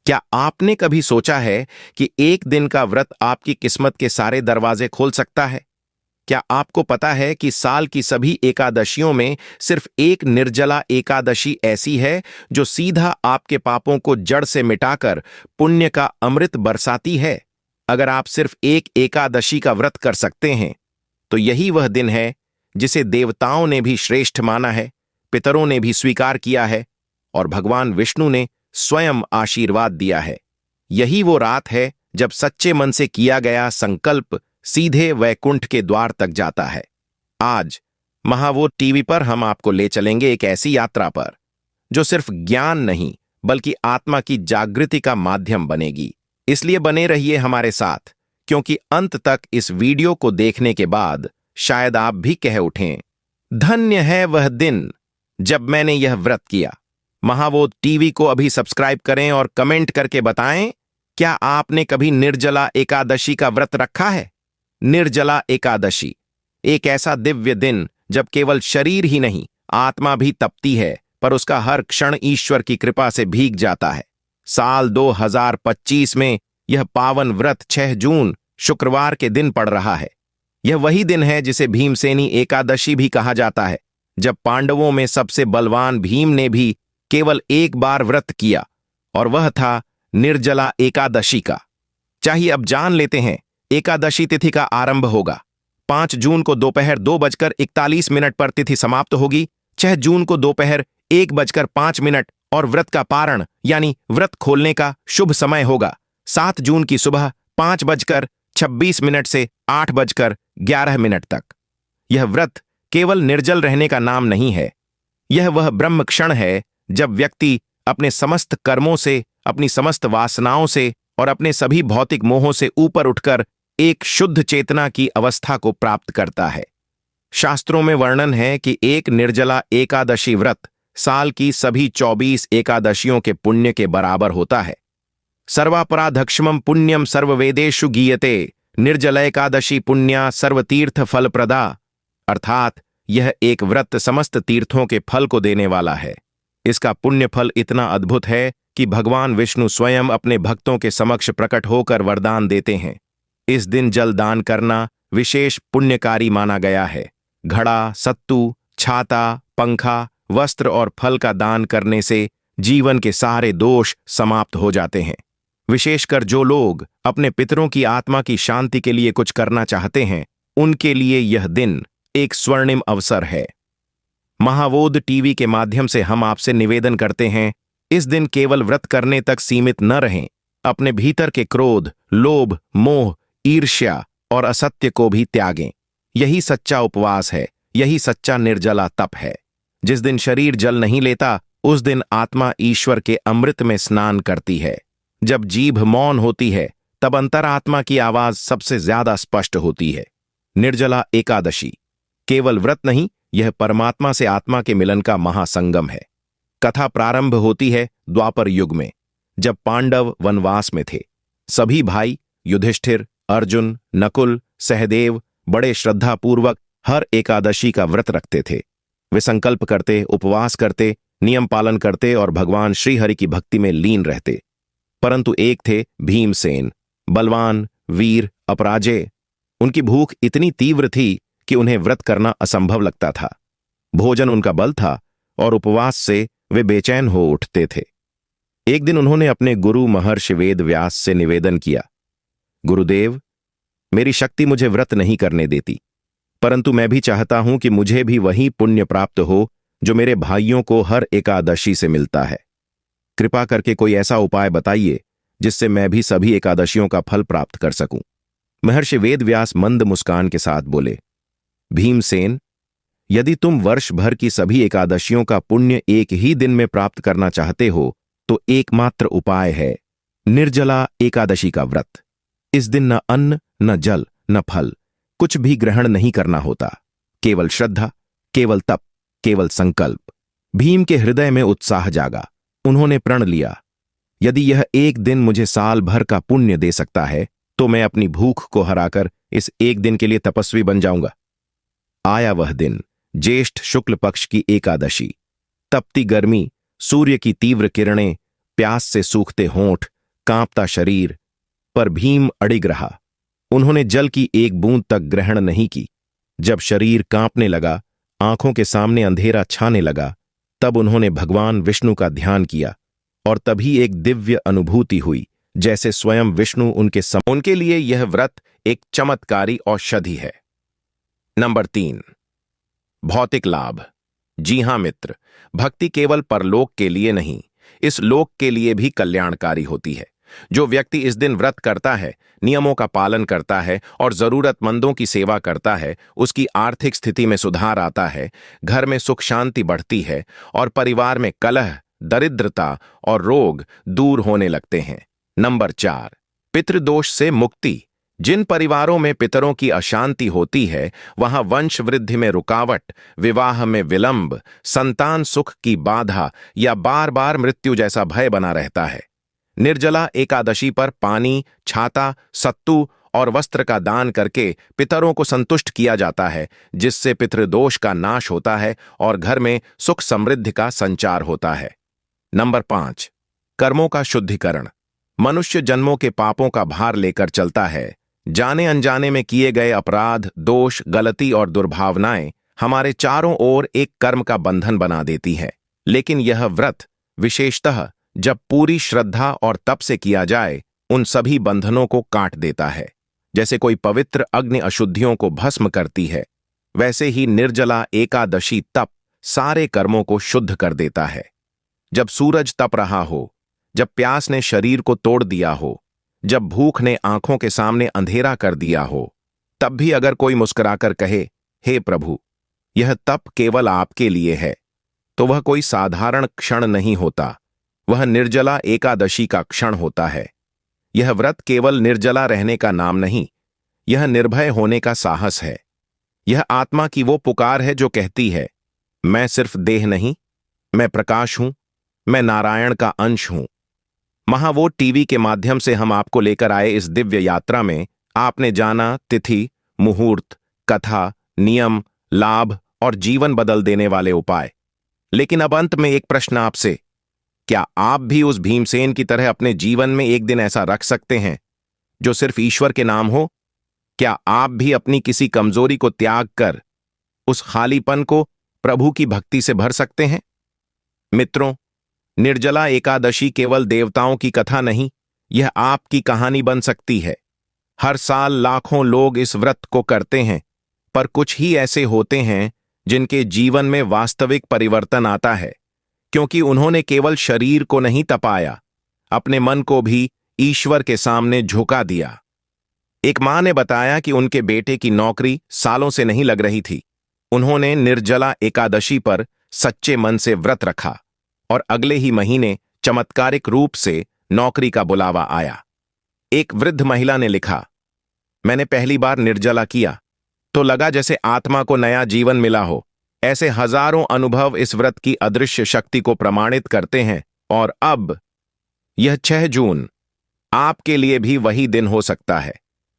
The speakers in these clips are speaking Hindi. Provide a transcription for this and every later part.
क्या आपने कभी सोचा है कि एक दिन का व्रत आपकी किस्मत के सारे दरवाजे खोल सकता है? क्या आपको पता है कि साल की सभी एकादशियों में सिर्फ एक निर्जला एकादशी ऐसी है जो सीधा आपके पापों को जड़ से मिटाकर पुण्य का अमृत बरसाती है? अगर आप सिर्फ एक एकादशी का व्रत कर सकते हैं, तो यही वह दिन है जिसे देवताओं ने भी श्रेष्ठ माना है, पितरों ने भी स्वीकार किया है और भगवान विष्णु ने स्वयं आशीर्वाद दिया है। यही वो रात है जब सच्चे मन से किया गया संकल्प सीधे वैकुंठ के द्वार तक जाता है। आज महावोध टीवी पर हम आपको ले चलेंगे एक ऐसी यात्रा पर जो सिर्फ ज्ञान नहीं बल्कि आत्मा की जागृति का माध्यम बनेगी। इसलिए बने रहिए हमारे साथ, क्योंकि अंत तक इस वीडियो को देखने के बाद शायद आप भी कह उठें, धन्य है वह दिन जब मैंने यह व्रत किया। महावोध टीवी को अभी सब्सक्राइब करें और कमेंट करके बताएं, क्या आपने कभी निर्जला एकादशी का व्रत रखा है? निर्जला एकादशी एक ऐसा दिव्य दिन जब केवल शरीर ही नहीं, आत्मा भी तपती है, पर उसका हर क्षण ईश्वर की कृपा से भीग जाता है। साल 2025 में यह पावन व्रत 6 जून शुक्रवार के दिन पड़ रहा है। यह वही दिन है जिसे भीमसेनी एकादशी भी कहा जाता है, जब पांडवों में सबसे बलवान भीम ने भी केवल एक बार व्रत किया, और वह था निर्जला एकादशी का। चाहिए अब जान लेते हैं एकादशी तिथि का आरंभ होगा 5 जून को दोपहर 2:41 पर तिथि समाप्त होगी। 6 जून को दोपहर 1:05 और व्रत का पारण यानी व्रत खोलने का शुभ समय होगा 7 जून की सुबह 5:26 से 8:11 तक। यह व्रत केवल निर्जल रहने का नाम नहीं है, यह वह ब्रह्म क्षण है जब व्यक्ति अपने समस्त कर्मों से, अपनी समस्त वासनाओं से और अपने सभी भौतिक मोहों से ऊपर उठकर एक शुद्ध चेतना की अवस्था को प्राप्त करता है। शास्त्रों में वर्णन है कि एक निर्जला एकादशी व्रत साल की सभी 24 एकादशियों के पुण्य के बराबर होता है। सर्वापराधक्षमम पुण्यम सर्ववेदेषु गीयते, निर्जला एकादशी पुण्या सर्वतीर्थ फलप्रदा। अर्थात यह एक व्रत समस्त तीर्थों के फल को देने वाला है। इसका पुण्य फल इतना अद्भुत है कि भगवान विष्णु स्वयं अपने भक्तों के समक्ष प्रकट होकर वरदान देते हैं। इस दिन जल दान करना विशेष पुण्यकारी माना गया है। घड़ा, सत्तू, छाता, पंखा, वस्त्र और फल का दान करने से जीवन के सारे दोष समाप्त हो जाते हैं। विशेषकर जो लोग अपने पितरों की आत्मा की शांति के लिए कुछ करना चाहते हैं, उनके लिए यह दिन एक स्वर्णिम अवसर है। महावोध टीवी के माध्यम से हम आपसे निवेदन करते हैं, इस दिन केवल व्रत करने तक सीमित न रहें। अपने भीतर के क्रोध, लोभ, मोह, ईर्ष्या और असत्य को भी त्यागें। यही सच्चा उपवास है, यही सच्चा निर्जला तप है। जिस दिन शरीर जल नहीं लेता, उस दिन आत्मा ईश्वर के अमृत में स्नान करती है। जब जीभ मौन होती है, तब अंतरात्मा की आवाज सबसे ज्यादा स्पष्ट होती है। निर्जला एकादशी केवल व्रत नहीं, यह परमात्मा से आत्मा के मिलन का महासंगम है। कथा प्रारंभ होती है द्वापर युग में, जब पांडव वनवास में थे। सभी भाई युधिष्ठिर, अर्जुन, नकुल, सहदेव बड़े श्रद्धापूर्वक हर एकादशी का व्रत रखते थे। वे संकल्प करते, उपवास करते, नियम पालन करते और भगवान श्रीहरि की भक्ति में लीन रहते। परंतु एक थे भीमसेन, बलवान, वीर, अपराजेय। उनकी भूख इतनी तीव्र थी कि उन्हें व्रत करना असंभव लगता था। भोजन उनका बल था और उपवास से वे बेचैन हो उठते थे। एक दिन उन्होंने अपने गुरु महर्षि वेद व्यास से निवेदन किया, गुरुदेव, मेरी शक्ति मुझे व्रत नहीं करने देती, परंतु मैं भी चाहता हूं कि मुझे भी वही पुण्य प्राप्त हो जो मेरे भाइयों को हर एकादशी से मिलता है। कृपा करके कोई ऐसा उपाय बताइए जिससे मैं भी सभी एकादशियों का फल प्राप्त कर सकूं। महर्षि वेद व्यास मंद मुस्कान के साथ बोले, भीमसेन, यदि तुम वर्ष भर की सभी एकादशियों का पुण्य एक ही दिन में प्राप्त करना चाहते हो, तो एकमात्र उपाय है निर्जला एकादशी का व्रत। इस दिन न अन्न, न जल, न फल, कुछ भी ग्रहण नहीं करना होता। केवल श्रद्धा, केवल तप, केवल संकल्प। भीम के हृदय में उत्साह जागा। उन्होंने प्रण लिया, यदि यह एक दिन मुझे साल भर का पुण्य दे सकता है, तो मैं अपनी भूख को हराकर इस एक दिन के लिए तपस्वी बन जाऊंगा। आया वह दिन, ज्येष्ठ शुक्ल पक्ष की एकादशी। तपती गर्मी, सूर्य की तीव्र किरणें, प्यास से सूखते होंठ, कांपता शरीर, पर भीम अडिग रहा। उन्होंने जल की एक बूंद तक ग्रहण नहीं की। जब शरीर कांपने लगा, आंखों के सामने अंधेरा छाने लगा, तब उन्होंने भगवान विष्णु का ध्यान किया और तभी एक दिव्य अनुभूति हुई, जैसे स्वयं विष्णु उनके लिए यह व्रत एक चमत्कारी औषधि है। नंबर 3, भौतिक लाभ। जी हां मित्र, भक्ति केवल परलोक के लिए नहीं, इस लोक के लिए भी कल्याणकारी होती है। जो व्यक्ति इस दिन व्रत करता है, नियमों का पालन करता है और जरूरतमंदों की सेवा करता है, उसकी आर्थिक स्थिति में सुधार आता है, घर में सुख शांति बढ़ती है और परिवार में कलह, दरिद्रता और रोग दूर होने लगते हैं। नंबर 4, पितृदोष से मुक्ति। जिन परिवारों में पितरों की अशांति होती है, वहां वंश वृद्धि में रुकावट, विवाह में विलंब, संतान सुख की बाधा या बार बार मृत्यु जैसा भय बना रहता है। निर्जला एकादशी पर पानी, छाता, सत्तू और वस्त्र का दान करके पितरों को संतुष्ट किया जाता है, जिससे पितृदोष का नाश होता है और घर में सुख समृद्धि का संचार होता है। नंबर 5, कर्मों का शुद्धिकरण। मनुष्य जन्मों के पापों का भार लेकर चलता है। जाने अनजाने में किए गए अपराध, दोष, गलती और दुर्भावनाएं हमारे चारों ओर एक कर्म का बंधन बना देती है। लेकिन यह व्रत, विशेषतः जब पूरी श्रद्धा और तप से किया जाए, उन सभी बंधनों को काट देता है। जैसे कोई पवित्र अग्नि अशुद्धियों को भस्म करती है, वैसे ही निर्जला एकादशी तप सारे कर्मों को शुद्ध कर देता है। जब सूरज तप रहा हो, जब प्यास ने शरीर को तोड़ दिया हो, जब भूख ने आंखों के सामने अंधेरा कर दिया हो, तब भी अगर कोई मुस्कुराकर कहे, हे प्रभु, यह तप केवल आपके लिए है, तो वह कोई साधारण क्षण नहीं होता, वह निर्जला एकादशी का क्षण होता है। यह व्रत केवल निर्जला रहने का नाम नहीं, यह निर्भय होने का साहस है। यह आत्मा की वो पुकार है जो कहती है, मैं सिर्फ देह नहीं, मैं प्रकाश हूं, मैं नारायण का अंश हूं। महावोट टीवी के माध्यम से हम आपको लेकर आए इस दिव्य यात्रा में आपने जाना तिथि, मुहूर्त, कथा, नियम, लाभ और जीवन बदल देने वाले उपाय। लेकिन अब अंत में एक प्रश्न आपसे, क्या आप भी उस भीमसेन की तरह अपने जीवन में एक दिन ऐसा रख सकते हैं जो सिर्फ ईश्वर के नाम हो? क्या आप भी अपनी किसी कमजोरी को त्याग कर उस खालीपन को प्रभु की भक्ति से भर सकते हैं? मित्रों, निर्जला एकादशी केवल देवताओं की कथा नहीं, यह आपकी कहानी बन सकती है। हर साल लाखों लोग इस व्रत को करते हैं, पर कुछ ही ऐसे होते हैं जिनके जीवन में वास्तविक परिवर्तन आता है, क्योंकि उन्होंने केवल शरीर को नहीं तपाया, अपने मन को भी ईश्वर के सामने झुका दिया। एक मां ने बताया कि उनके बेटे की नौकरी सालों से नहीं लग रही थी। उन्होंने निर्जला एकादशी पर सच्चे मन से व्रत रखा और अगले ही महीने चमत्कारिक रूप से नौकरी का बुलावा आया। एक वृद्ध महिला ने लिखा, मैंने पहली बार निर्जला किया तो लगा जैसे आत्मा को नया जीवन मिला हो। ऐसे हजारों अनुभव इस व्रत की अदृश्य शक्ति को प्रमाणित करते हैं। और अब यह 6 जून आपके लिए भी वही दिन हो सकता है।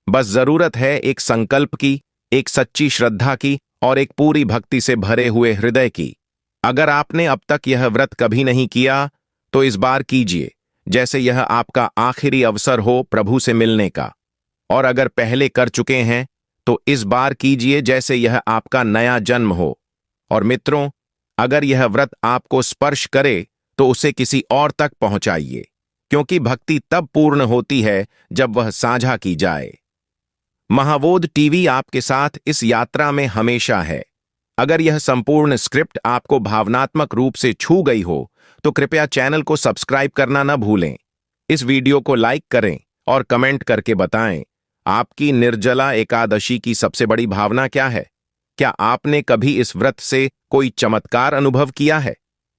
बस जरूरत है एक संकल्प की, एक सच्ची श्रद्धा की और एक पूरी भक्ति से भरे हुए हृदय की। अगर आपने अब तक यह व्रत कभी नहीं किया तो इस बार कीजिए, जैसे यह आपका आखिरी अवसर हो प्रभु से मिलने का। और अगर पहले कर चुके हैं तो इस बार कीजिए जैसे यह आपका नया जन्म हो। और मित्रों, अगर यह व्रत आपको स्पर्श करे तो उसे किसी और तक पहुंचाइए, क्योंकि भक्ति तब पूर्ण होती है जब वह साझा की जाए। महावोद टीवी आपके साथ इस यात्रा में हमेशा है। अगर यह संपूर्ण स्क्रिप्ट आपको भावनात्मक रूप से छू गई हो तो कृपया चैनल को सब्सक्राइब करना न भूलें। इस वीडियो को लाइक करें और कमेंट करके बताएं, आपकी निर्जला एकादशी की सबसे बड़ी भावना क्या है? क्या आपने कभी इस व्रत से कोई चमत्कार अनुभव किया है?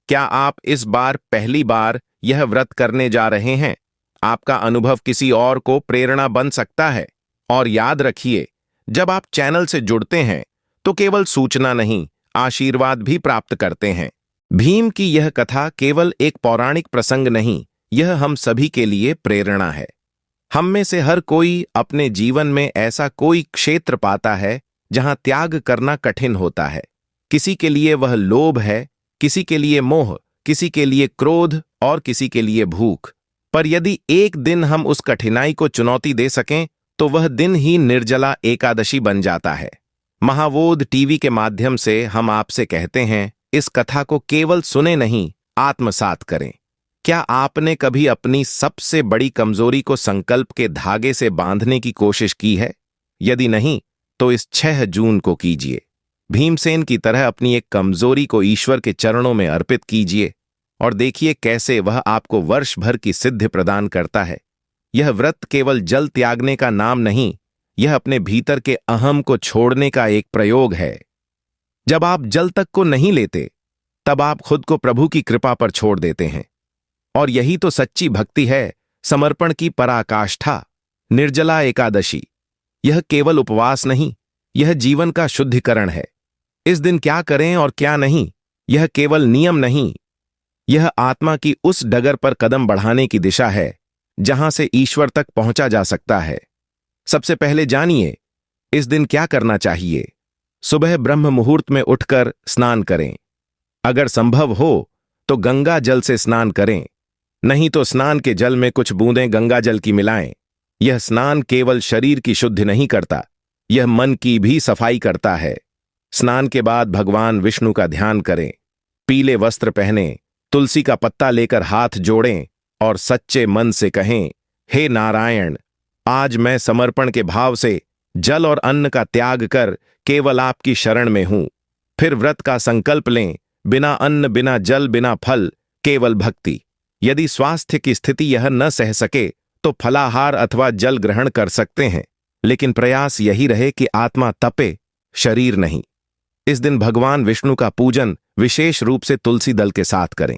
क्या आप इस बार पहली बार यह व्रत करने जा रहे हैं? आपका अनुभव किसी और को प्रेरणा बन सकता है। और याद रखिए, जब आप चैनल से जुड़ते हैं तो केवल सूचना नहीं, आशीर्वाद भी प्राप्त करते हैं। भीम की यह कथा केवल एक पौराणिक प्रसंग नहीं, यह हम सभी के लिए प्रेरणा है। हम में से हर कोई अपने जीवन में ऐसा कोई क्षेत्र पाता है जहां त्याग करना कठिन होता है। किसी के लिए वह लोभ है, किसी के लिए मोह, किसी के लिए क्रोध और किसी के लिए भूख। पर यदि एक दिन हम उस कठिनाई को चुनौती दे सकें तो वह दिन ही निर्जला एकादशी बन जाता है। महावोध टीवी के माध्यम से हम आपसे कहते हैं, इस कथा को केवल सुने नहीं, आत्मसात करें। क्या आपने कभी अपनी सबसे बड़ी कमजोरी को संकल्प के धागे से बांधने की कोशिश की है? यदि नहीं, तो इस 6 जून को कीजिए। भीमसेन की तरह अपनी एक कमजोरी को ईश्वर के चरणों में अर्पित कीजिए और देखिए कैसे वह आपको वर्ष भर की सिद्धि प्रदान करता है। यह व्रत केवल जल त्यागने का नाम नहीं, यह अपने भीतर के अहम को छोड़ने का एक प्रयोग है। जब आप जल तक को नहीं लेते, तब आप खुद को प्रभु की कृपा पर छोड़ देते हैं। और यही तो सच्ची भक्ति है, समर्पण की पराकाष्ठा। निर्जला एकादशी यह केवल उपवास नहीं, यह जीवन का शुद्धिकरण है। इस दिन क्या करें और क्या नहीं, यह केवल नियम नहीं, यह आत्मा की उस डगर पर कदम बढ़ाने की दिशा है जहां से ईश्वर तक पहुंचा जा सकता है। सबसे पहले जानिए, इस दिन क्या करना चाहिए। सुबह ब्रह्म मुहूर्त में उठकर स्नान करें। अगर संभव हो तो गंगा जल से स्नान करें, नहीं तो स्नान के जल में कुछ बूंदें गंगा जल की मिलाएं। यह स्नान केवल शरीर की शुद्धि नहीं करता, यह मन की भी सफाई करता है। स्नान के बाद भगवान विष्णु का ध्यान करें, पीले वस्त्र पहनें, तुलसी का पत्ता लेकर हाथ जोड़ें और सच्चे मन से कहें, हे नारायण, आज मैं समर्पण के भाव से जल और अन्न का त्याग कर केवल आपकी शरण में हूं। फिर व्रत का संकल्प लें, बिना अन्न, बिना जल, बिना फल, केवल भक्ति। यदि स्वास्थ्य की स्थिति यह न सह सके तो फलाहार अथवा जल ग्रहण कर सकते हैं, लेकिन प्रयास यही रहे कि आत्मा तपे, शरीर नहीं। इस दिन भगवान विष्णु का पूजन विशेष रूप से तुलसी दल के साथ करें।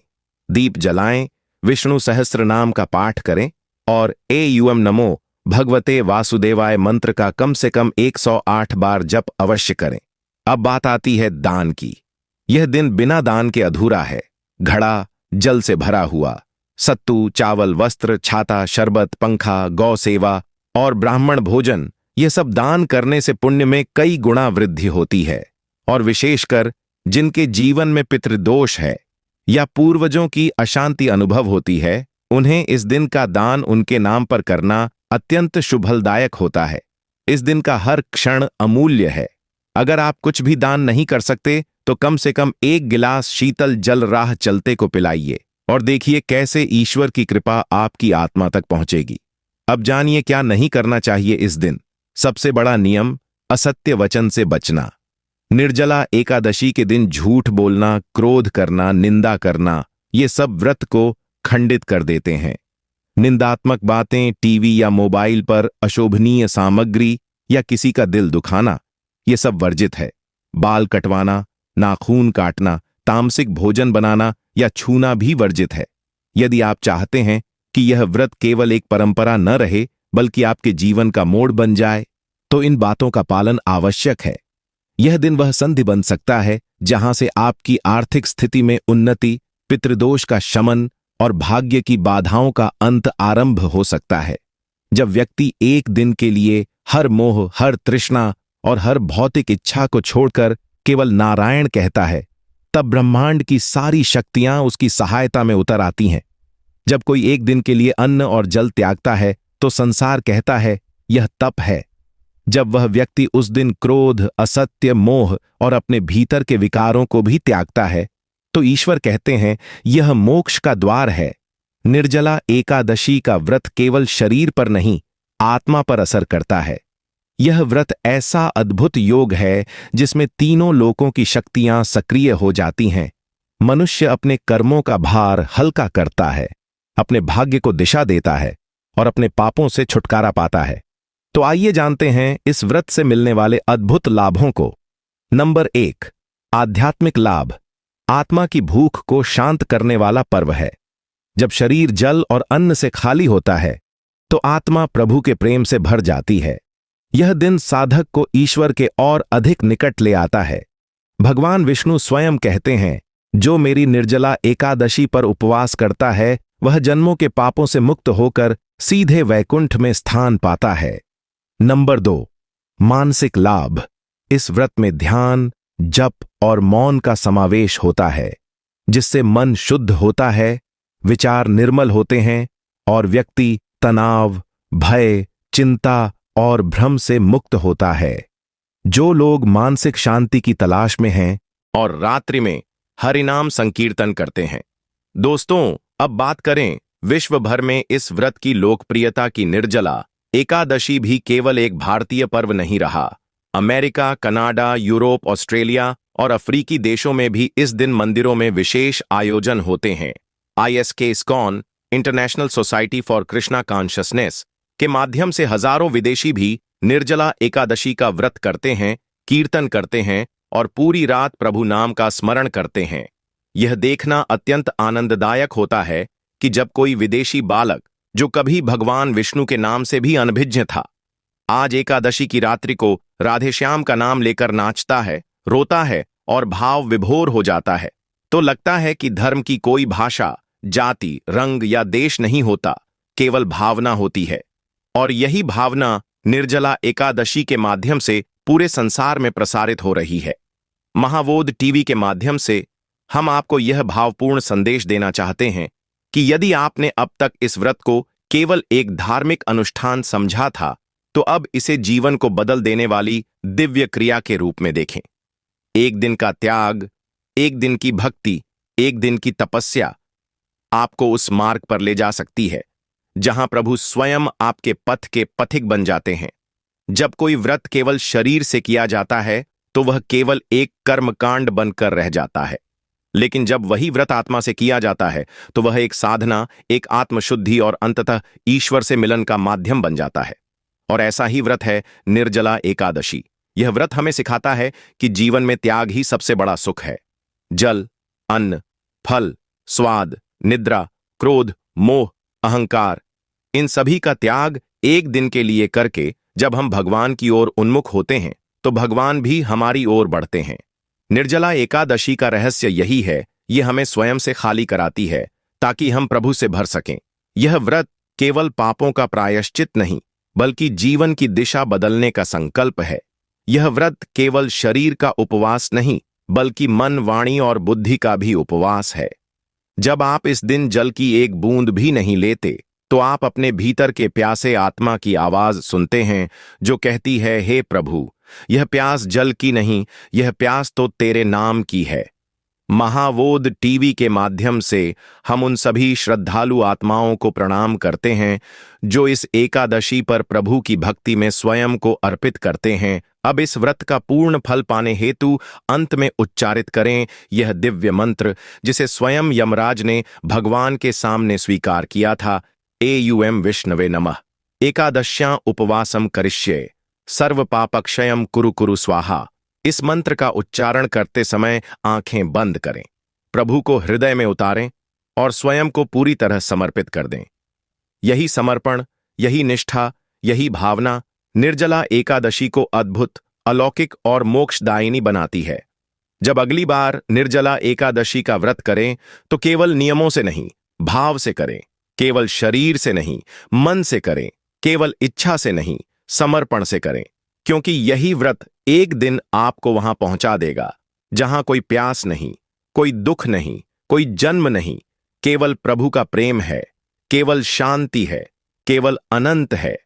दीप जलाएं, विष्णु सहस्त्र नाम का पाठ करें और एयूएम नमो भगवते वासुदेवाय मंत्र का कम से कम 108 बार जप अवश्य करें। अब बात आती है दान की। यह दिन बिना दान के अधूरा है। घड़ा जल से भरा हुआ, सत्तू, चावल, वस्त्र, छाता, शरबत, पंखा, गौ सेवा और ब्राह्मण भोजन, यह सब दान करने से पुण्य में कई गुणा वृद्धि होती है। और विशेषकर जिनके जीवन में पितृदोष है या पूर्वजों की अशांति अनुभव होती है, उन्हें इस दिन का दान उनके नाम पर करना अत्यंत शुभलदायक होता है। इस दिन का हर क्षण अमूल्य है। अगर आप कुछ भी दान नहीं कर सकते तो कम से कम 1 गिलास शीतल जल राह चलते को पिलाइए और देखिए कैसे ईश्वर की कृपा आपकी आत्मा तक पहुंचेगी। अब जानिए क्या नहीं करना चाहिए इस दिन। सबसे बड़ा नियम, असत्य वचन से बचना। निर्जला एकादशी के दिन झूठ बोलना, क्रोध करना, निंदा करना, ये सब व्रत को खंडित कर देते हैं। निंदात्मक बातें, टीवी या मोबाइल पर अशोभनीय सामग्री या किसी का दिल दुखाना, ये सब वर्जित है। बाल कटवाना, नाखून काटना, तामसिक भोजन बनाना या छूना भी वर्जित है। यदि आप चाहते हैं कि यह व्रत केवल एक परंपरा न रहे बल्कि आपके जीवन का मोड़ बन जाए, तो इन बातों का पालन आवश्यक है। यह दिन वह संधि बन सकता है जहां से आपकी आर्थिक स्थिति में उन्नति, पितृदोष का शमन और भाग्य की बाधाओं का अंत आरंभ हो सकता है। जब व्यक्ति एक दिन के लिए हर मोह, हर तृष्णा और हर भौतिक इच्छा को छोड़कर केवल नारायण कहता है, तब ब्रह्मांड की सारी शक्तियां उसकी सहायता में उतर आती हैं। जब कोई एक दिन के लिए अन्न और जल त्यागता है तो संसार कहता है यह तप है। जब वह व्यक्ति उस दिन क्रोध, असत्य, मोह और अपने भीतर के विकारों को भी त्यागता है तो ईश्वर कहते हैं यह मोक्ष का द्वार है। निर्जला एकादशी का व्रत केवल शरीर पर नहीं, आत्मा पर असर करता है। यह व्रत ऐसा अद्भुत योग है जिसमें तीनों लोकों की शक्तियां सक्रिय हो जाती हैं। मनुष्य अपने कर्मों का भार हल्का करता है, अपने भाग्य को दिशा देता है और अपने पापों से छुटकारा पाता है। तो आइए जानते हैं इस व्रत से मिलने वाले अद्भुत लाभों को। नंबर 1, आध्यात्मिक लाभ। आत्मा की भूख को शांत करने वाला पर्व है। जब शरीर जल और अन्न से खाली होता है तो आत्मा प्रभु के प्रेम से भर जाती है। यह दिन साधक को ईश्वर के और अधिक निकट ले आता है। भगवान विष्णु स्वयं कहते हैं, जो मेरी निर्जला एकादशी पर उपवास करता है वह जन्मों के पापों से मुक्त होकर सीधे वैकुंठ में स्थान पाता है। नंबर 2, मानसिक लाभ। इस व्रत में ध्यान, जप और मौन का समावेश होता है, जिससे मन शुद्ध होता है, विचार निर्मल होते हैं और व्यक्ति तनाव, भय, चिंता और भ्रम से मुक्त होता है। जो लोग मानसिक शांति की तलाश में हैं और रात्रि में हरिनाम संकीर्तन करते हैं। दोस्तों, अब बात करें विश्व भर में इस व्रत की लोकप्रियता की। निर्जला एकादशी भी केवल एक भारतीय पर्व नहीं रहा। अमेरिका, कनाडा, यूरोप, ऑस्ट्रेलिया और अफ्रीकी देशों में भी इस दिन मंदिरों में विशेष आयोजन होते हैं। ISK ISKCON, international society for Krishna consciousness के माध्यम से हजारों विदेशी भी निर्जला एकादशी का व्रत करते हैं, कीर्तन करते हैं और पूरी रात प्रभु नाम का स्मरण करते हैं। यह देखना अत्यंत आनंददायक होता है कि जब कोई विदेशी बालक, जो कभी भगवान विष्णु के नाम से भी अनभिज्ञ था, आज एकादशी की रात्रि को राधेश्याम का नाम लेकर नाचता है, रोता है और भाव विभोर हो जाता है, तो लगता है कि धर्म की कोई भाषा, जाति, रंग या देश नहीं होता, केवल भावना होती है। और यही भावना निर्जला एकादशी के माध्यम से पूरे संसार में प्रसारित हो रही है। महावोध टीवी के माध्यम से हम आपको यह भावपूर्ण संदेश देना चाहते हैं कि यदि आपने अब तक इस व्रत को केवल एक धार्मिक अनुष्ठान समझा था, तो अब इसे जीवन को बदल देने वाली दिव्य क्रिया के रूप में देखें। एक दिन का त्याग, एक दिन की भक्ति, एक दिन की तपस्या आपको उस मार्ग पर ले जा सकती है जहां प्रभु स्वयं आपके पथ के पथिक बन जाते हैं। जब कोई व्रत केवल शरीर से किया जाता है तो वह केवल एक कर्मकांड बनकर रह जाता है, लेकिन जब वही व्रत आत्मा से किया जाता है तो वह एक साधना, एक आत्मशुद्धि और अंततः ईश्वर से मिलन का माध्यम बन जाता है। और ऐसा ही व्रत है निर्जला एकादशी। यह व्रत हमें सिखाता है कि जीवन में त्याग ही सबसे बड़ा सुख है। जल, अन्न, फल, स्वाद, निद्रा, क्रोध, मोह, अहंकार, इन सभी का त्याग एक दिन के लिए करके जब हम भगवान की ओर उन्मुख होते हैं तो भगवान भी हमारी ओर बढ़ते हैं। निर्जला एकादशी का रहस्य यही है, यह हमें स्वयं से खाली कराती है ताकि हम प्रभु से भर सकें। यह व्रत केवल पापों का प्रायश्चित नहीं, बल्कि जीवन की दिशा बदलने का संकल्प है। यह व्रत केवल शरीर का उपवास नहीं, बल्कि मन, वाणी और बुद्धि का भी उपवास है। जब आप इस दिन जल की एक बूंद भी नहीं लेते, तो आप अपने भीतर के प्यासे आत्मा की आवाज सुनते हैं जो कहती है, हे प्रभु, यह प्यास जल की नहीं, यह प्यास तो तेरे नाम की है। महावोध टीवी के माध्यम से हम उन सभी श्रद्धालु आत्माओं को प्रणाम करते हैं जो इस एकादशी पर प्रभु की भक्ति में स्वयं को अर्पित करते हैं। अब इस व्रत का पूर्ण फल पाने हेतु अंत में उच्चारित करें यह दिव्य मंत्र जिसे स्वयं यमराज ने भगवान के सामने स्वीकार किया था। एयुएम विष्णवे नमः। एकादश्यां उपवासम करिष्ये, सर्व पापक्षयम कुरु कुरु स्वाहा। इस मंत्र का उच्चारण करते समय आंखें बंद करें, प्रभु को हृदय में उतारें और स्वयं को पूरी तरह समर्पित कर दें। यही समर्पण, यही निष्ठा, यही भावना निर्जला एकादशी को अद्भुत, अलौकिक और मोक्षदायिनी बनाती है। जब अगली बार निर्जला एकादशी का व्रत करें तो केवल नियमों से नहीं, भाव से करें। केवल शरीर से नहीं, मन से करें। केवल इच्छा से नहीं, समर्पण से करें, क्योंकि यही व्रत एक दिन आपको वहां पहुंचा देगा जहां कोई प्यास नहीं, कोई दुख नहीं, कोई जन्म नहीं, केवल प्रभु का प्रेम है, केवल शांति है, केवल अनंत है।